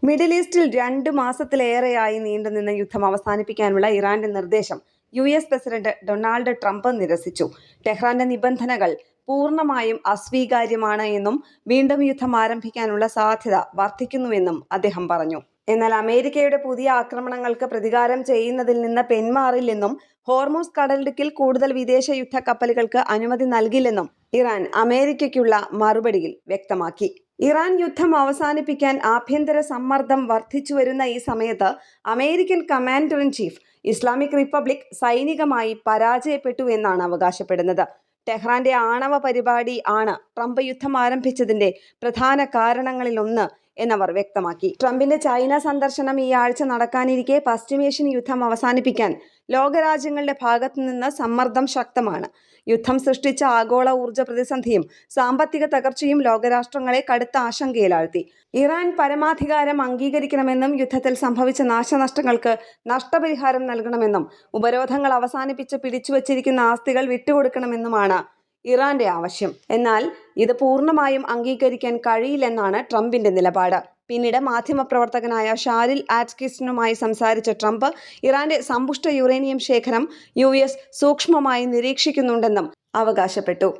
Middle ഈസ്റ്റിൽ 2 മാസത്തിലേറെയായി നീണ്ടുനിന്ന യുദ്ധം അവസാനിപ്പിക്കാനുള്ള ഇറാന്റെ നിർദ്ദേശം US പ്രസിഡന്റ് ഡൊണാൾഡ് ട്രംപ് നിരസിച്ചു. ടെഹ്റാന്റെ നിബന്ധനകൾ പൂർണ്ണമായും അസ്വീകാര്യമാണ് എന്നും വീണ്ടും യുദ്ധം ആരംഭിക്കാനുള്ള സാധ്യത വർദ്ധിക്കുന്നുവെന്നും അദ്ദേഹം പറഞ്ഞു. എന്നാൽ അമേരിക്കയുടെ പുതിയ ആക്രമണങ്ങൾക്ക് പ്രതികാരം ചെയ്യുന്നതിൽ നിന്ന് പിന്മാറില്ലെന്നും ഹോർമൂസ് കടലിടുക്കിൽ കൂടുതൽ വിദേശ യുദ്ധ കപ്പലുകൾക്ക് അനുമതി നൽകില്ലെന്നും ഇറാൻ അമേരിക്കയ്ക്കുള്ള മറുപടിയിൽ വ്യക്തമാക്കി. ഇറാൻ യുദ്ധം അവസാനിപ്പിക്കാൻ ആഭ്യന്തര സമ്മർദ്ദം വർദ്ധിച്ചുവരുന്ന ഈ സമയത്ത് American commander in chief Islamic republic സൈനികമായി പരാജയപ്പെട്ടു എന്നാണ് അവകാശപ്പെടുന്നത്. ടെഹ്റാന്റെ ആണവ പരിപാടി ആണ് ട്രംപ് യുദ്ധം ആരംഭിച്ചതിന്റെ പ്രധാന കാരണങ്ങളിലൊന്ന് എന്നവർ വ്യക്തമാക്കി. ട്രംപിന്റെ ചൈന സന്ദർശനം ഈ ആഴ്ച നടക്കാനിരിക്കെ പശ്ചിമേഷ്യൻ യുദ്ധം അവസാനിപ്പിക്കാൻ ലോകരാജ്യങ്ങളുടെ ഭാഗത്തുനിന്ന് സമ്മർദ്ദം ശക്തമാണ്. യുദ്ധം സൃഷ്ടിച്ച ആഗോള ഊർജ്ജ പ്രതിസന്ധിയും സാമ്പത്തിക തകർച്ചയും ലോകരാഷ്ട്രങ്ങളെ കടുത്ത ആശങ്കയിലാഴ്ത്തി. ഇറാൻ പരമാധികാരം അംഗീകരിക്കണമെന്നും യുദ്ധത്തിൽ സംഭവിച്ച നാശനഷ്ടങ്ങൾക്ക് നഷ്ടപരിഹാരം നൽകണമെന്നും ഉപരോധങ്ങൾ അവസാനിപ്പിച്ച് പിടിച്ചുവച്ചിരിക്കുന്ന ആസ്തികൾ വിട്ടുകൊടുക്കണമെന്നുമാണ് ഇറാന്റെ ആവശ്യം. എന്നാൽ ഇത് പൂർണ്ണമായും അംഗീകരിക്കാൻ കഴിയില്ലെന്നാണ് ട്രംപിന്റെ നിലപാട്. പിന്നീട് മാധ്യമപ്രവർത്തകനായ ഷാരിൽ ആറ്റ്കിൻസണുമായി സംസാരിച്ച ട്രംപ് ഇറാന്റെ സമ്പുഷ്ട യുറേനിയം ശേഖരം US സൂക്ഷ്മമായി നിരീക്ഷിക്കുന്നുണ്ടെന്നും അവകാശപ്പെട്ടു.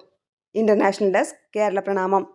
ഇന്റർനാഷണൽ ഡെസ്ക്, കേരള പ്രണാമം.